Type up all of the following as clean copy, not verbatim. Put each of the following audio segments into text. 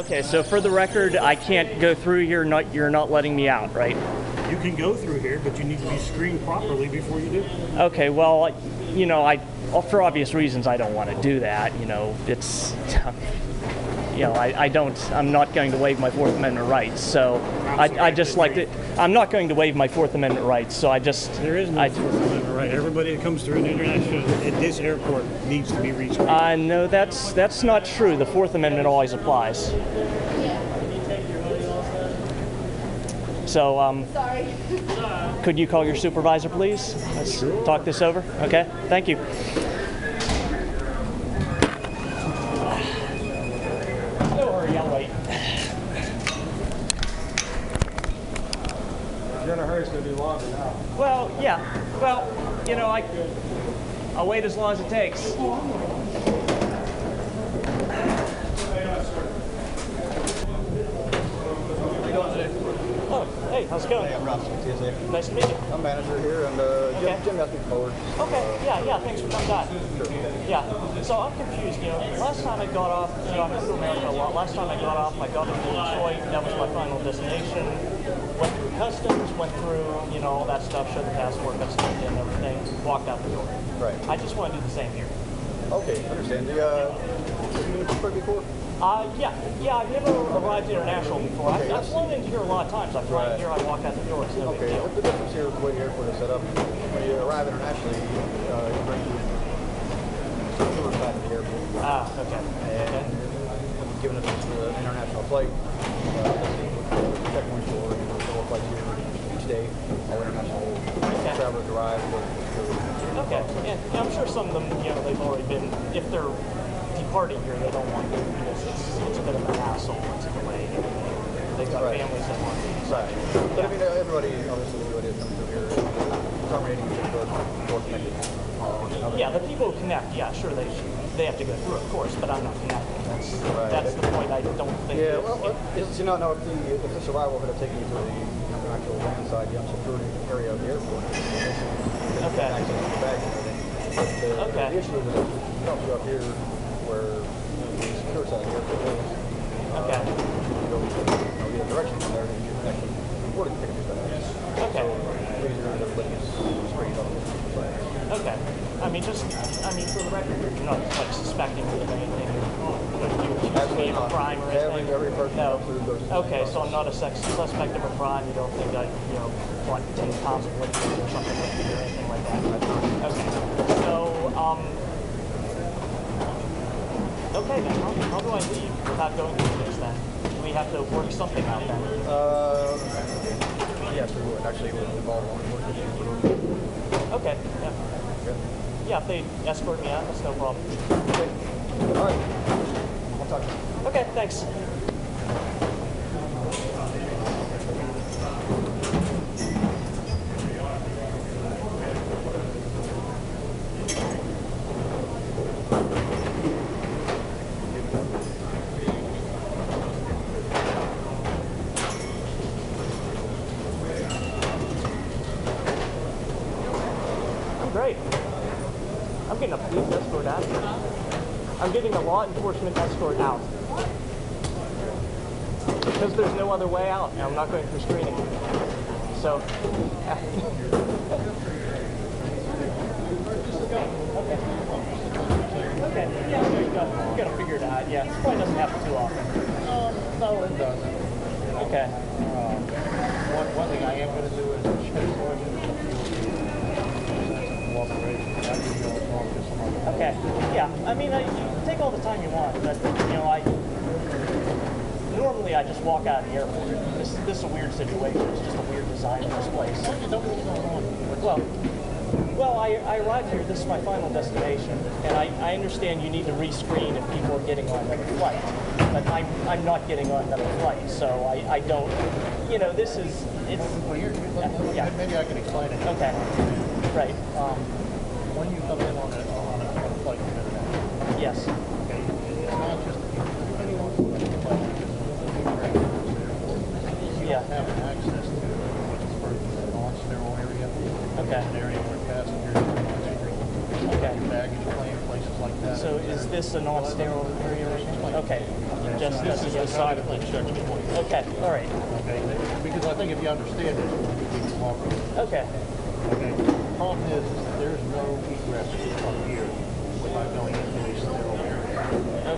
Okay, so for the record, I can't go through here. You're not letting me out, right? You can go through here, but you need to be screened properly before you do. Okay, well, you know, for obvious reasons, I don't want to do that. You know, it's, you know, I'm not going to waive my Fourth Amendment rights. So I just like to. I'm not going to waive my Fourth Amendment rights. So I just. There is no Fourth Amendment right. Everybody that comes through an international at this airport needs to be rescreened. No, that's not true. The Fourth Amendment always applies. So, Sorry. could you call your supervisor, please? Let's talk this over. Okay, thank you. No hurry, I'll wait. If you're in a hurry, it's going to be longer now. Well, yeah. Well, you know, I'll wait as long as it takes. Oh, hey, how's it going? Hey, I'm Ross from TSA. Nice to meet you. I'm manager here, and Jim asked me forward. Okay, yeah, thanks for coming back. Yeah, so I'm confused, you know, last time I got off, you know, I've been to America a lot. Last time I got off, I got into Detroit, that was my final destination. Went through customs, went through, you know, all that stuff, showed the passport, got stamped in, everything, walked out the door. Right. I just want to do the same here. Okay, understand. Have you been to Pittsburgh before? Yeah, I've never arrived international before. Okay, I've flown into here a lot of times. I fly in here, I walk out the door. It's no big Okay, deal. the difference here is the way the airport is set up. When you arrive internationally, you bring you tour side of the airport. Okay. And given us an international flight, check one for several flights here each day. All international travelers arrive. Okay, and I'm sure some of them, you know, they've already been, if they're departing here, they don't want to, because it's a bit of a hassle, it's a delay. They've got families that want to be. Right. But I mean, everybody, obviously, everybody that comes through here is accommodating more connected. Yeah, the people who connect, yeah, sure, they have to go through, of course, but I'm not connecting. That's the point. I don't think. Yeah, well, you know, no, if the survival had taken you to the actual land side, the unsecured area of the airport, okay. Access to the bag and everything. But the issue is that it comes up here where the secure side of the airport is. Okay. You go either direction from there, and you can actually report it tickets to that. Okay. So everybody is straight up. Okay. I mean, for the record, you're not like suspecting me of anything. You accuse me of a crime or anything. Every person goes. Okay, so I'm not a suspect of a crime. You don't think I, you know, want 10 pounds of liquid or something like that, or anything like that. Okay. So, okay then. How do I leave without going through this then? Do we have to work something out then? Yes, we would. Actually, it would involve law enforcement. Okay. Yeah. Good. Yeah, if they escort me out, that's no problem. Okay. All right. I'll talk to you. Okay, thanks. Great. I'm getting a police escort out here. I'm getting a law enforcement escort out. Because there's no other way out, and I'm not going through screening. So, okay. Yeah, there you go. You gotta figure it out. Yeah, it probably doesn't happen too often. No, it doesn't. Okay. One thing I am going to do is check for you. Okay. Yeah. I mean, you take all the time you want, but you know, normally I just walk out of the airport. This is a weird situation. It's just a weird design of this place. Well, I arrived here. This is my final destination, and I understand you need to rescreen if people are getting on another flight, but I'm not getting on another flight, so I don't. You know, it's. Well, yeah. Maybe I can explain it. Okay. Right. When you come in on a flight to international. Yes. Okay. It's not just anyone who has a flight. You don't have access to what's referred to as a non-sterile area. Okay. An area where passengers can okay. baggage claim, places like that. So is this a non-sterile area or something? Okay. Just This is the side of the checkpoint. Okay, all right. Okay, because I think if you understand it, you can walk over. Okay. Okay. The problem is that there's no egress from here without going into a sterile area.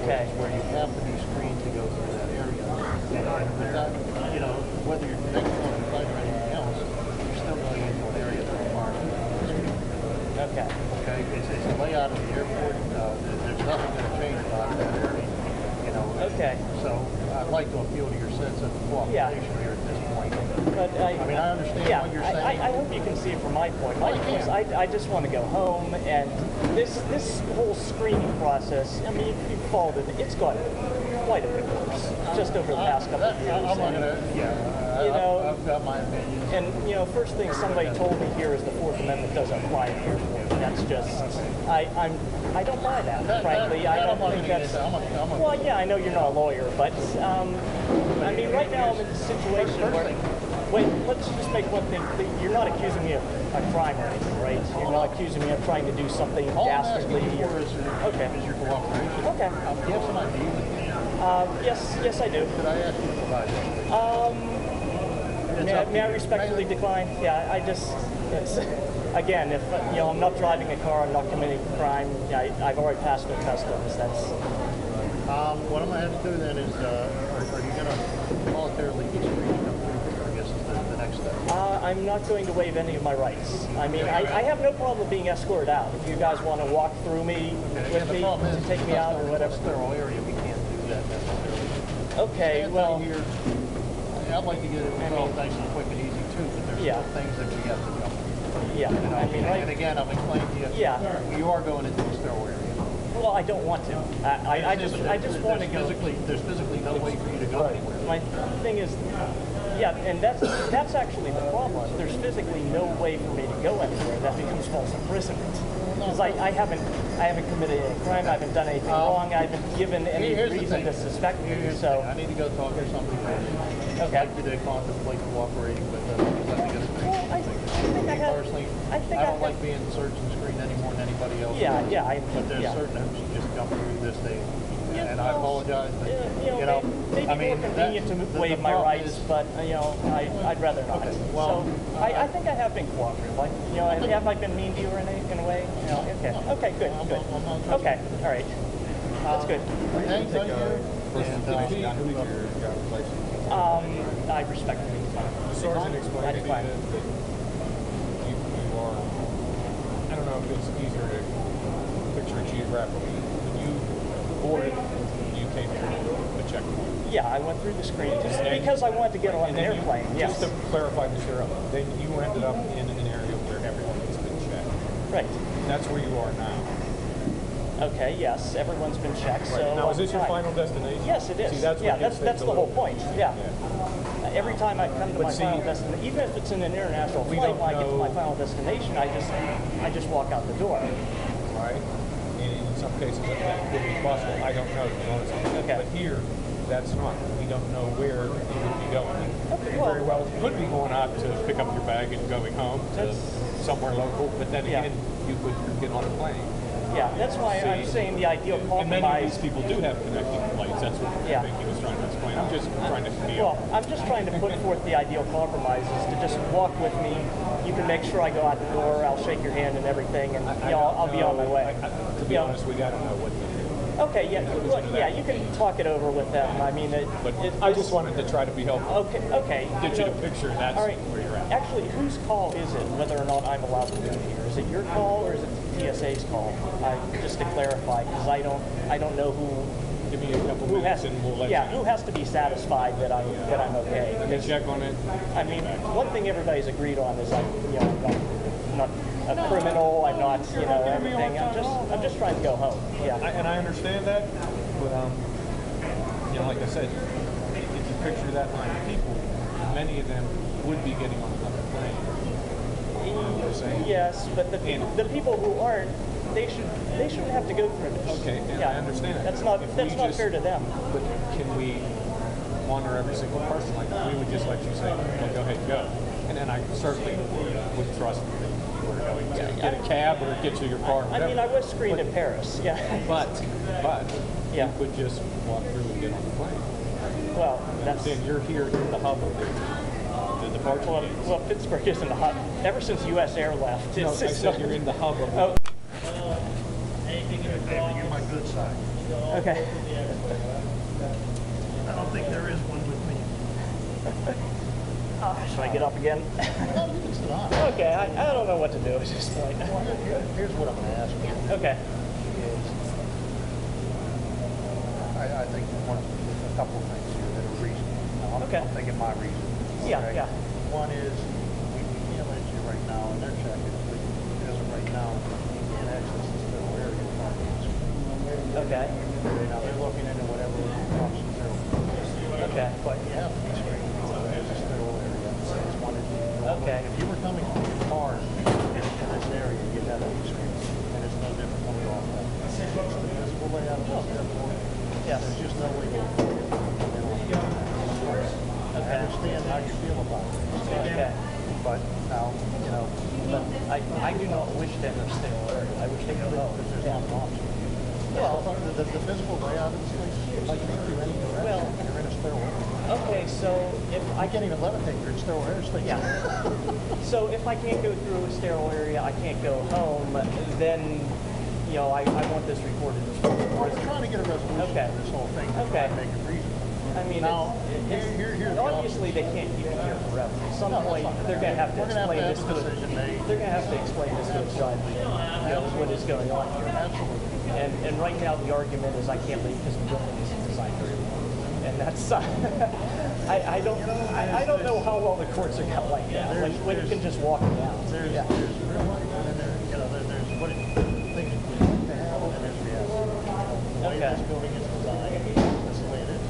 Okay. Where you have to be screened to go through that area. And without, you know, whether you're connected on the site or anything else, you're still going into an area that requires screening. Okay. Okay. It's the layout of the airport. There's nothing going to change about that area. You know. Okay. So I'd like to appeal to your sense of cooperation here at this point. But I mean, I understand yeah, what you're saying. I hope you can see it from my point. My point is I just want to go home, and this whole screening process, I mean, if you followed it, it's got quite a bit worse just over the past couple of years. I'm not going to, you know, I've got my opinion. And, you know, first thing somebody told me here is the Fourth Amendment doesn't apply in the airport. That's just, I don't buy that, frankly. I don't think that's, well, yeah, I know you're not a lawyer, but, I mean, right now I'm in a situation where, wait, let's just make one thing. You're not accusing me of a crime or anything, right? You're not accusing me of trying to do something dastardly. Is your cooperation. Okay. Do you have some ID with you? Yes, I do. Could I ask you to provide that? May I respectfully decline? Yeah, I just, again, if, you know, I'm not driving a car, I'm not committing a crime, I've already passed the customs, that's... What I'm going to have to do then is, are you going to voluntarily be screened up through, I guess is the next step? I'm not going to waive any of my rights. I mean, I have no problem being escorted out. If you guys want to walk through me, with me, to take me out or whatever. Sterile area, we can't do that necessarily. Okay, well... Here, I'd like to get it resolved nice and quick and easy too, but there's still things that we have to go. Yeah, You know, I mean, and again, I've explained to you, you are going into the sterile area. well, I don't want to. I just want to go. There's physically no way for you to go anywhere. My thing is, yeah, and that's actually the problem. There's physically no way for me to go anywhere. That becomes false imprisonment. Because I haven't committed any crime. I haven't done anything wrong. I haven't given any reason to suspect you. So I need to go talk to somebody. okay. I'd like you to contemplate cooperating with us because I think it's a Well, I think I have. personally, I think I don't like being searched and screened any more than anybody else. Yeah. But there's certain hoops you just jump through this day. Yeah, And I apologize, but you know, maybe I mean, more convenient to waive my rights, but you know, I'd rather not. Okay, well, so I think I have been cooperative. Like, you know, have I been mean to you or anything in a way? You know, okay, good. Okay, all right, that's good. Thanks, thank you. I respectfully decline. The sergeant explained I to me decline. that you are, I don't know if it's easier to picture it geographically. When you boarded, you came through the checkpoint. Yeah, I went through the screen just because I wanted to get on an airplane. Yes. Just to clarify, Mr. Then you ended up in an area where everyone has been checked. Right. That's where you are now. Okay. Yes. Everyone's been checked. Right. So Now, is this your fine. final destination? Yes, it is. See, that's yeah, what that's the whole point. Yeah. Every time I come to my final destination, even if it's in an international flight, when I get to my final destination, I just walk out the door. Right. And in some cases, that could be possible. I don't know. To be honest with you. Okay. But here, that's not. We don't know where you would be going. Okay, You very well could be going out to pick up your bag and going home to somewhere local, but then again, you could get on a plane. Yeah, that's why I'm saying the ideal And many of compromise. these people do have connecting flights. That's what I think he was trying to explain. I'm just trying to be. Well, I'm just trying to put forth the ideal compromise is to just walk with me. You can make sure I go out the door. I'll shake your hand and everything, and you know, I'll be on my way. To be honest, we got to know what to do. Okay, yeah, well, yeah, you can talk it over with them. I mean, I just wanted to try to be helpful. Okay. Get you the picture. That's all right. where you're at. Actually, whose call is it? Whether or not I'm allowed to do it here? Is it your call or is it TSA's call? Just to clarify, because I don't know who. Give me a couple minutes and we'll let you know. Who has to be satisfied that I'm okay? Let me check on it. I mean, one thing everybody's agreed on is I'm not a criminal. I'm not, everything. I'm just trying to go home. Yeah. And I understand that, but like I said, if you picture that line of people, many of them would be getting on another plane. You know what I'm saying? Yes, but the people who aren't, they shouldn't have to go through this. Okay, and I understand that. That's not fair to them. But can we monitor every single person like that? We would just let you say, well, go ahead, go. And then I certainly would trust that you were going to. Get a cab or get to your car. I mean, I was screened in Paris, yeah. But yeah. you could just walk through and get on the plane. Well, that's... Then you're here in the hub of the departure. Well, Pittsburgh isn't the hub. Ever since U.S. Air left, No, I it's said you're in the hub of the... Oh. You're my good side. Okay. I don't think there is one with me. Should I get up again? Okay, I don't know what to do at this point. Here's what I'm going to ask you. Okay. I think a couple of things here that are reasonable. Okay. I'm thinking my reason. Yeah. One is we can't let you right now, and they're checking, but as of right now, you can't access this little area. Okay. Now they're looking into whatever options they're looking. Okay. But you have to be screened as a little area. It's one of the- Okay. If you were coming from your car into this area, you'd have to be screened, and it's no different coming off that. It's the physical layout of this airport. Yes. There's just no way to get it. I understand how you feel about it. Okay. But now, But I do not wish them to stay alert. I wish they could go. there's not an option. Well, The physical layout of this place, I can't do any direction. Well, You're in a stairwell. okay, so if I can't even levitate, you're in stairwell airspace. Yeah. So if I can't go through a sterile area, I can't go home, then, I want this recorded. Well, we're trying to get a resolution Okay. to this whole thing. to Okay. try and make it reasonable. I mean, Now, it's here's the obviously they can't keep it here forever. At some No, that's point, fine. they're going to have to We're gonna have explain to this have to a decision made. They're going to have to explain this to a judge, what is going on here. Absolutely. And right now the argument is I can't leave because the building isn't designed very well. And that's I don't know how well the courts are got like that. When you can just walk it out. There's Yeah. real life, and then there's what things we want to have, and there's reality. The way Okay. this building is designed, that's the way it is.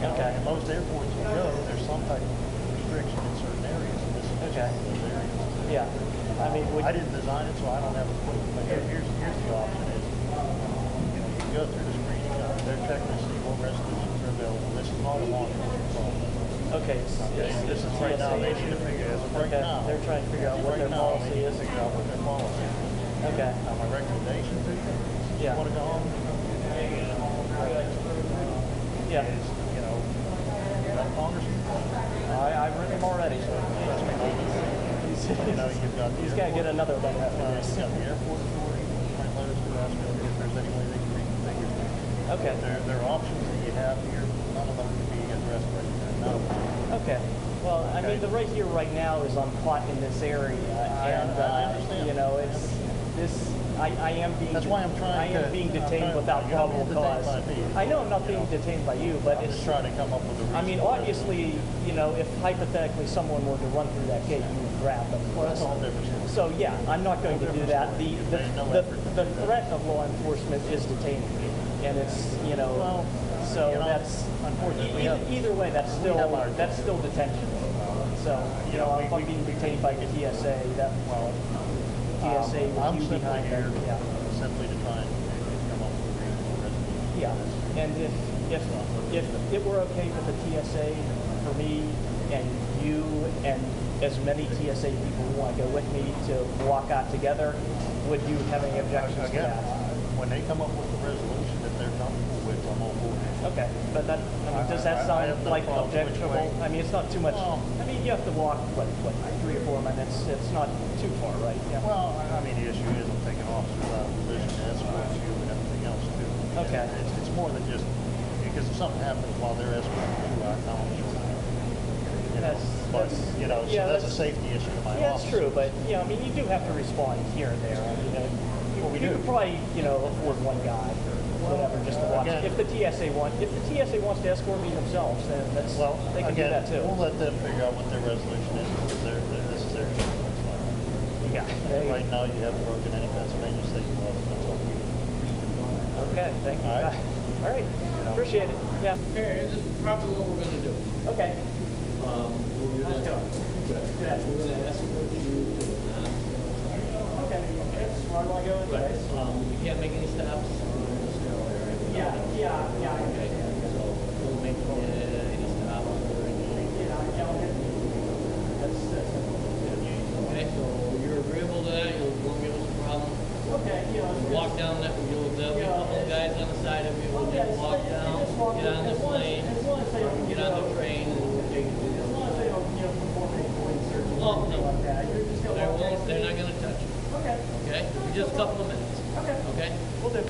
Okay. In most airports you go, there's some type of restriction in certain areas, and this is Okay. one of those areas. Yeah. I mean, would, I didn't design it, so I don't have a clue. But here's the option is, you go through the screening, they're checking to see what resolutions are available. This is not a long-term problem. okay, This is right now, they need to figure, as of right Okay, now. they're trying to figure out what right their now, policy they need is. to figure out what their policy is. Okay. Now, my recommendation to you, if Yeah. you want to go home, Yeah. is, you got congressman, I've written him already. you've got the He's got to get another letter after you've this. got the airport authority, write letters to ask them if there's any way they can reconfigure things. Okay. There are options that you have here, none of them can be addressed right now. Okay. Well, I mean, the right here, right now, is on plot in this area, and I understand. it's this. I am being. That's why I'm trying I am to- being I'm detained trying- without you're not probable being detained cause. by me. I know I'm not being detained by you, but I'm it's. just trying to come up with a reason. I mean, obviously, if hypothetically someone were to run through that gate, you would grab them. Well, that's a whole different story. So yeah, I'm not going to do that. The threat of law enforcement is detaining me, and it's Well, that's unfortunately, either way that's still detention. So if I'm being detained by the TSA, TSA I'm with you simply behind here them. Yeah. simply to try and come up with a reasonable resolution. Yeah, and if it were okay with the TSA for me and you and as many TSA people who want to go with me to walk out together, would you have any objections to Again, that? when they come up with a resolution that they're comfortable with, I'm on board. Okay, but does that I have sound no like problem which objectionable? way. I mean, it's not too much. Well- I mean, you have to walk, what, 3 or 4 minutes. It's not too far, right? Yeah. Well, I mean, the issue is I'm taking officers out of position to escort you and everything else too. Okay. It's more than just, because if something happens while they're escorting you out, now I'm sure. But, so that's a safety issue to my Yeah, office. it's true, but I mean, you do have to respond here and there. I mean, we you do. could probably, afford one guy or whatever just to watch. Again- If the TSA wants to escort me themselves, then they can again, do that too. we'll let them figure out what their resolution is, because this is their choice. Yeah. Right now, you haven't broken any Pennsylvania state laws, that's all we do. Okay, thank you. All right. All right. Appreciate it. Yeah. Okay, this is probably what we're gonna do. Okay. We're Let's go. gonna ask you to Okay. Where do I go anyways? we can't make any stops in the snow area. Yeah. Okay, so we'll make any stops or anything. Okay, so you're agreeable to that? walk, no. They're not gonna touch you. Okay. Okay? For just a couple of minutes. Okay. Okay? We'll do.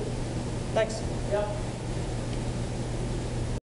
Thanks. Yeah.